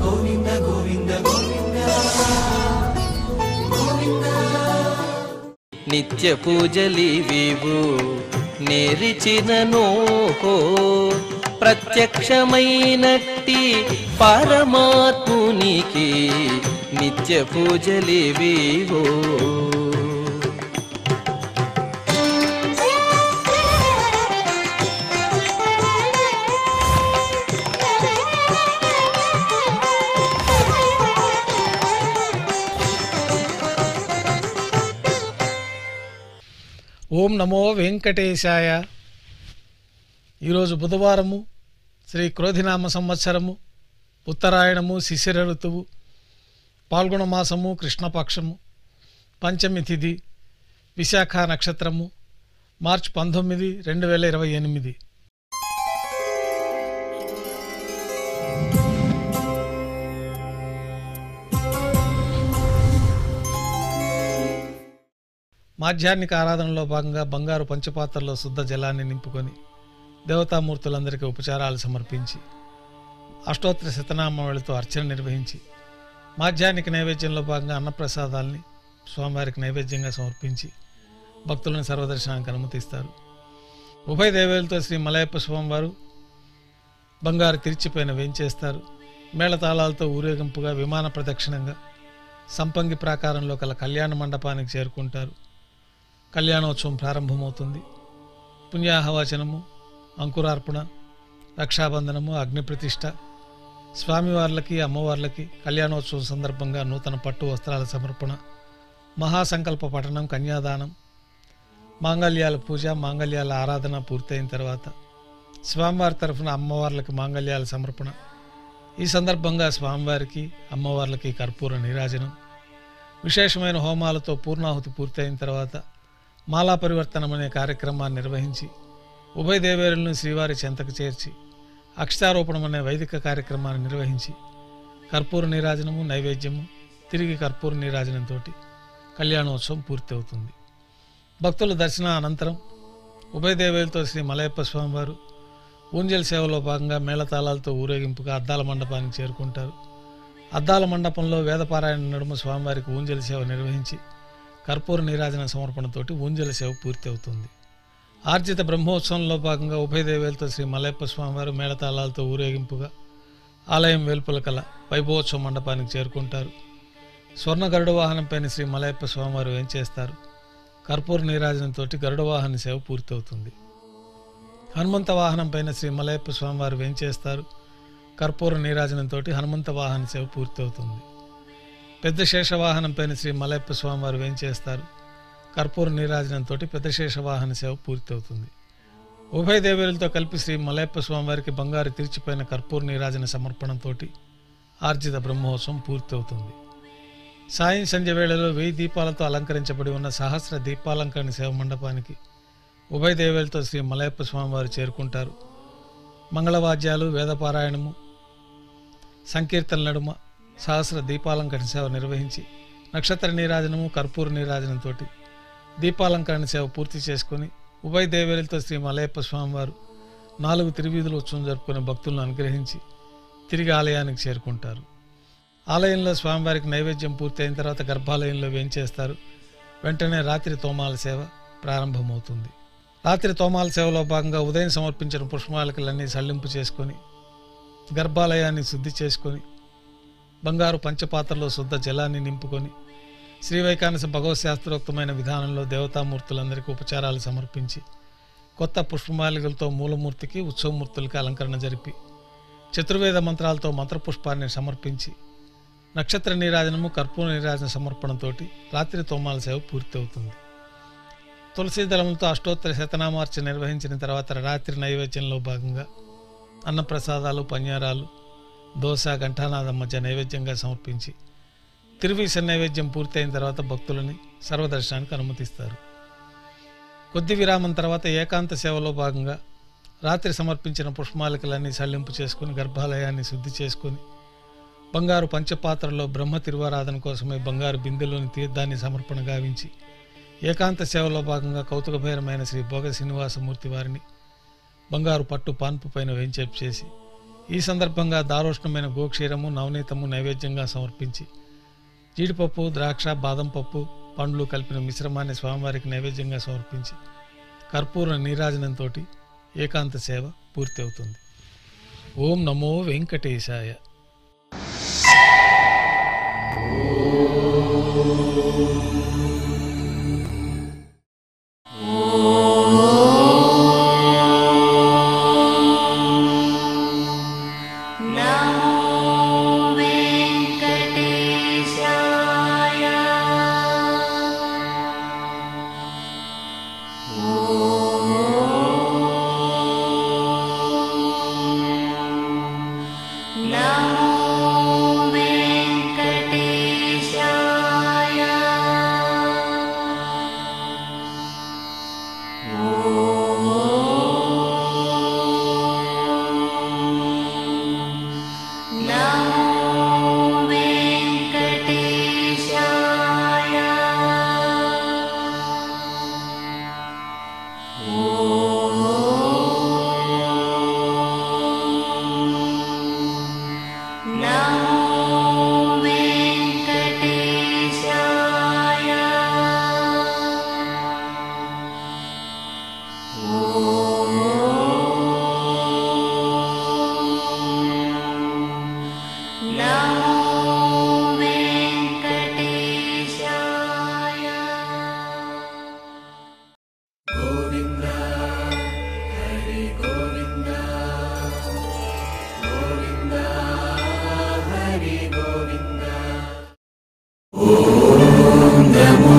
గోవింద గోవింద గోవింద గోవింద. నిత్య పూజలివివు నేరిచినను ప్రత్యక్షమైనట్టి పరమాత్మునికి నిత్య పూజలివివు. ఓం నమో వెంకటేశాయ. ఈరోజు బుధవారము, శ్రీ క్రోధినామ సంవత్సరము, ఉత్తరాయణము, శిశిర ఋతువు, పాల్గొన మాసము, కృష్ణపక్షము, పంచమి తిథి, విశాఖ నక్షత్రము, మార్చి 19, 2028. మాధ్యాహ్నిక ఆరాధనలో భాగంగా బంగారు పంచపాత్రలో శుద్ధ జలాన్ని నింపుకొని దేవతామూర్తులందరికీ ఉపచారాలు సమర్పించి అష్టోత్తర శతనామావళితో అర్చన నిర్వహించి మాధ్యాహ్నిక నైవేద్యంలో భాగంగా అన్నప్రసాదాల్ని స్వామివారికి నైవేద్యంగా సమర్పించి భక్తులను సర్వదర్శనానికి అనుమతిస్తారు. ఉభయ దేవేలతో శ్రీ మలయప్ప స్వామివారు బంగారు తిరిచిపైన వేంచేస్తారు. మేళతాళాలతో ఊరేగింపుగా విమాన ప్రదక్షిణంగా సంపంగి ప్రాకారంలో కల కళ్యాణ మండపానికి చేరుకుంటారు. కళ్యాణోత్సవం ప్రారంభమవుతుంది. పుణ్యాహవచనము, అంకురార్పణ, రక్షాబంధనము, అగ్నిప్రతిష్ఠ, స్వామివార్లకి అమ్మవార్లకి కళ్యాణోత్సవం సందర్భంగా నూతన పట్టు వస్త్రాల సమర్పణ, మహాసంకల్ప పఠనం, కన్యాదానం, మాంగళ్యాల పూజ, మాంగళ్యాల ఆరాధన పూర్తయిన తర్వాత స్వామివారి తరఫున అమ్మవార్లకి మాంగళ్యాల సమర్పణ. ఈ సందర్భంగా స్వామివారికి అమ్మవార్లకి కర్పూర నీరాజనం, విశేషమైన హోమాలతో పూర్ణాహుతి పూర్తయిన తర్వాత మాలా పరివర్తనం అనే కార్యక్రమాన్ని నిర్వహించి ఉభయ దేవేరులను శ్రీవారి చెంతకు చేర్చి అక్షతారోపణం అనే వైదిక కార్యక్రమాన్ని నిర్వహించి కర్పూర నీరాజనము, నైవేద్యము, తిరిగి కర్పూర నీరాజనంతో కళ్యాణోత్సవం పూర్తి అవుతుంది. భక్తుల దర్శన అనంతరం ఉభయ దేవేలతో శ్రీ మలయప్ప స్వామివారు ఊంజల్ సేవలో భాగంగా మేళతాళాలతో ఊరేగింపుగా అద్దాల మండపానికి చేరుకుంటారు. అద్దాల మండపంలో వేదపారాయణ నడుమ స్వామివారికి ఊంజల్ సేవ నిర్వహించి కర్పూర నీరాజన సమర్పణతోటి ఊంజల సేవ పూర్తి అవుతుంది. ఆర్జిత బ్రహ్మోత్సవంలో భాగంగా ఉభయ దేవేలతో శ్రీ మలయప్ప స్వామివారు మేళతాళాలతో ఊరేగింపుగా ఆలయం వెలుపల కల వైభవోత్సవ మండపానికి చేరుకుంటారు. స్వర్ణ గరుడ వాహనంపైన శ్రీ మలయప్ప స్వామివారు వేంచేస్తారు. కర్పూర నీరాజనంతో గరుడ వాహన సేవ పూర్తి అవుతుంది. హనుమంత వాహనం పైన శ్రీ మలయప్ప స్వామివారు వేంచేస్తారు. కర్పూర నీరాజనంతో హనుమంత వాహన సేవ పూర్తి అవుతుంది. పెద్ద శేషవాహనం పైన శ్రీ మలయప్ప స్వామివారు వేంచేస్తారు. కర్పూర నీరాజనంతో పెద్ద శేషవాహన సేవ పూర్తి అవుతుంది. ఉభయ దేవేరులతో కలిపి శ్రీ మలయప్ప స్వామివారికి బంగారు తిరిచిపోయిన కర్పూర నీరాజన సమర్పణంతో ఆర్జిత బ్రహ్మోత్సవం పూర్తి అవుతుంది. సాయం సంధ్య వేళలో 1000 దీపాలతో అలంకరించబడి ఉన్న సహస్ర దీపాలంకరణ సేవ మండపానికి ఉభయ దేవేలతో శ్రీ మలయప్ప స్వామివారు చేరుకుంటారు. మంగళవాద్యాలు, వేదపారాయణము, సంకీర్తన నడుమ సహస్ర దీపాలంకరణ సేవ నిర్వహించి నక్షత్ర నీరాజనము, కర్పూర నీరాజనంతో దీపాలంకరణ సేవ పూర్తి చేసుకుని ఉభయ దేవేలతో శ్రీ మలయప్ప స్వామివారు 4 తిరువీధుల ఉత్సవం జరుపుకునే భక్తులను అనుగ్రహించి తిరిగి ఆలయానికి చేరుకుంటారు. ఆలయంలో స్వామివారికి నైవేద్యం పూర్తయిన తర్వాత గర్భాలయంలో వేంచేస్తారు. వెంటనే రాత్రి తోమాల సేవ ప్రారంభమవుతుంది. రాత్రి తోమాల సేవలో భాగంగా ఉదయం సమర్పించిన పుష్పమాలికలన్నీ సళ్లింపు చేసుకొని గర్భాలయాన్ని శుద్ధి చేసుకొని బంగారు పంచపాత్రలో శుద్ధ జలాన్ని నింపుకొని శ్రీవైకానస భగవత్ శాస్త్రోక్తమైన విధానంలో దేవతామూర్తులందరికీ ఉపచారాలు సమర్పించి కొత్త పుష్పమాలికలతో మూలమూర్తికి, ఉత్సవమూర్తులకి అలంకరణ జరిపి చతుర్వేద మంత్రాలతో మంత్రపుష్పాన్ని సమర్పించి నక్షత్ర నీరాజనము, కర్పూర నీరాజన సమర్పణతో రాత్రి తోమాల సేవ పూర్తి అవుతుంది. తులసీ దళములతో అష్టోత్తర శతనామార్చన నిర్వహించిన తర్వాత రాత్రి నైవేద్యంలో భాగంగా అన్నప్రసాదాలు, పన్యారాలు, దోశ, ఘంటానాదం మధ్య నైవేద్యంగా సమర్పించి తిరువీస నైవేద్యం పూర్తయిన తర్వాత భక్తులని సర్వదర్శనానికి అనుమతిస్తారు. కొద్ది విరామం తర్వాత ఏకాంత సేవలో భాగంగా రాత్రి సమర్పించిన పుష్పమాలికలన్నీ సళ్లింపు చేసుకుని గర్భాలయాన్ని శుద్ధి చేసుకుని బంగారు పంచపాత్రలో బ్రహ్మ తిరువారాధన కోసమే బంగారు బిందెలోని తీర్థాన్ని సమర్పణ గావించి ఏకాంత సేవలో భాగంగా కౌతుకభైరమైన శ్రీ భోగ శ్రీనివాసమూర్తి వారిని బంగారు పట్టు పాన్పు పైన వేంచేపు చేసి ఈ సందర్భంగా దారోష్ణమైన గోక్షీరము నవనీతము నైవేద్యంగా సమర్పించి జీడిపప్పు ద్రాక్ష బాదం పప్పు పండ్లు కలిపిన మిశ్రమాన్ని స్వామివారికి నైవేద్యంగా సమర్పించి కర్పూర నీరాజనంతో ఏకాంత సేవ పూర్తి అవుతుంది. ఓం నమో వెంకటేశాయ. ఓం నమో